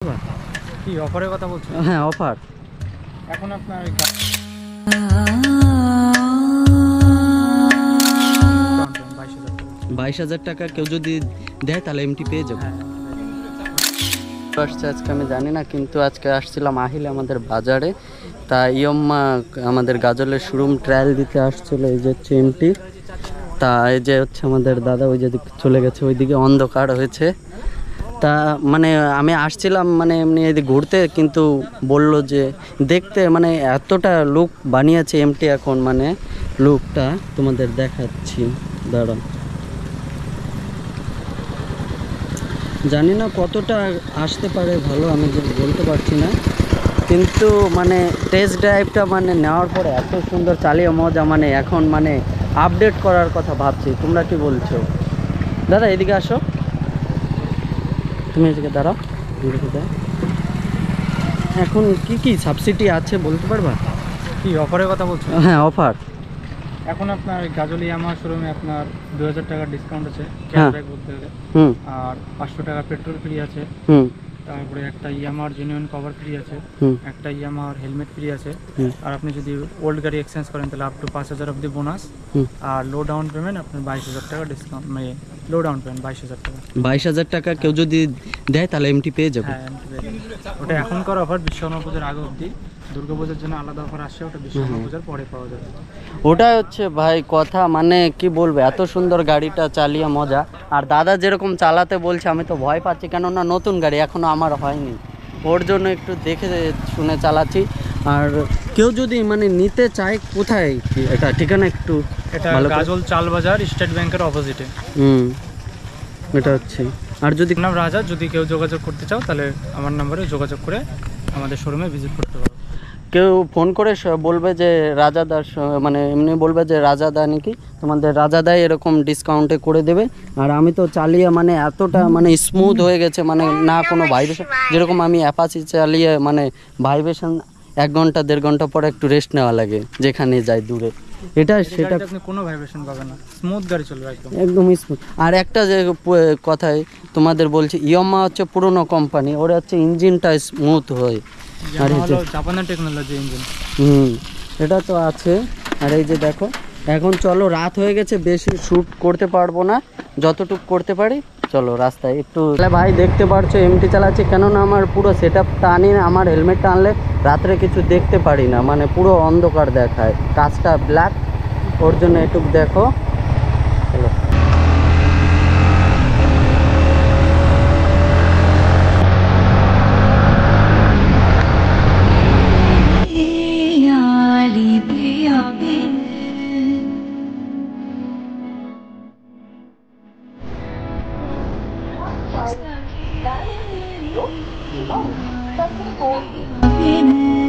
কি অফারের কথা বলছেন? হ্যাঁ অফার। এখন আপনার 22,000 টাকা কেউ যদি দেয় তাহলে এমটি পেয়ে যাবে। আসছে আজকে আমি জানি না, কিন্তু আজকে আসছিলাম আহিলে আমাদের বাজারে, তা ইয়ম্মা আমাদের গাজলের শোরুম ট্রায়াল দিতে আসছিল। এই যে হচ্ছে এমটি, তা এই যে হচ্ছে আমাদের দাদা ওই যে চলে গেছে, ওইদিকে অন্ধকার হয়েছে। তা মানে আমি আসছিলাম মানে এমনি এদিকে ঘুরতে, কিন্তু বলল যে দেখতে মানে এতটা লুক বানিয়েছে এমটি এখন, মানে লুকটা তোমাদের দেখাচ্ছি, দাঁড়াও। জানি না কতটা আসতে পারে ভালো, আমি বলতে পারছি না, কিন্তু মানে টেস্ট ড্রাইভটা মানে নেওয়ার পরে এত সুন্দর চালিয়ে মজা, মানে এখন মানে আপডেট করার কথা ভাবছি। তোমরা কি বলছো? দাদা এদিকে আসো, তুমি এদিকে দাঁড়াও। এখন কি কি সাবসিডি আছে বলতে পারবা? কি অফারের কথা বলছেন? হ্যাঁ অফার। এখন আপনার গাজল ইয়ামাহা শোরুমে আপনার 2000 টাকার ডিসকাউন্ট আছে হ্যাঁ। ক্যাশব্যাক বলতে গেলে। হুম আর 500 টাকা পেট্রোল ফ্রি আছে। হুম তারপরে একটা ইয়ামাহার জেনুইন কভার ফ্রি আছে, হুম একটা ইয়ামাহার হেলমেট ফ্রি আছে। হুম আর আপনি যদি ওল্ড গাড়ি এক্সচেঞ্জ করেন তাহলে আপ টু 5000 অবধি বোনাস। হুম। আর লো ডাউন পেমেন্ট আপনার 22,000 টাকা ডিসকাউন্ট, মানে লো ডাউন পেমেন্ট 22,000 টাকা। 22,000 টাকা কেউ যদি দেয় তাহলে এমটি পেয়ে যাবে। হ্যাঁ, ওটা এখনকার অফার বিশ্বকর্মা পুজোর আগে অবধি। দুর্গাপূজার জন্য আলাদা অফার আসছে, ওটা বিশ্বকর্মা পুজোর পরে পাওয়া যাবে। ওটা হচ্ছে ভাই কথা, মানে কি বলবো, এত সুন্দর গাড়িটা চালিয়ে মজা। আর দাদা যেরকম চালাতে বলছে আমি তো ভয় পাচ্ছি, কেননা নতুন গাড়ি এখনো আমার হয়নি, ওর জন্য একটু দেখে শুনে চালাচ্ছি। আর কেউ যদি মানে নিতে চায়, কোথায় কি এটা ঠিকানা একটু? এটা গাজল চাল বাজার, স্টেট ব্যাংকের অপোজিটে। এটা হচ্ছে। আর যদি নাম রাজা, যদি কেউ যোগাযোগ করতে চাও তাহলে আমার নাম্বারে যোগাযোগ করে আমাদের শোরুমে ভিজিট করতে পারো। কেউ ফোন করে বলবে যে রাজাদার, মানে এমনি বলবে যে রাজাদা নাকি, তোমাদের রাজাদাই এরকম ডিসকাউন্টে করে দেবে। আর আমি তো চালিয়ে মানে এতটা মানে স্মুথ হয়ে গেছে, মানে না কোনো ভাইব্রেশন, যেরকম আমি অ্যাপাচি চালিয়ে মানে ভাইব্রেশন 1 ঘন্টা 1.5 ঘন্টা পরে একটু রেস্ট নেওয়া লাগে যেখানে যাই দূরে। এটা সেটা আপনি কোনো ভাইব্রেশন পাবেন না, স্মুথ গাড়ি চলবে একদম একদম স্মুথ। আর একটা যে কথাই তোমাদের বলছি, ইয়ামাহা হচ্ছে পুরনো কোম্পানি, ওরা হচ্ছে ইঞ্জিনটা স্মুথ হয়। আর হলো জাপানের টেকনোলজি ইঞ্জিন। এটা তো আছে। আর এই যে দেখো, এখন চলো রাত হয়ে গেছে, বেশি শ্যুট করতে পারবো না, যতটুকু করতে পারি চলো রাস্তায় একটু। ভাই দেখতে পারছো এমটি চালাচ্ছি, কেননা আমার পুরো সেট আপটা আনি না, আমার হেলমেটটা আনলে রাত্রে কিছু দেখতে পারি না, মানে পুরো অন্ধকার দেখায়, কাজটা ব্ল্যাক, ওর জন্য একটু দেখো। চলো That's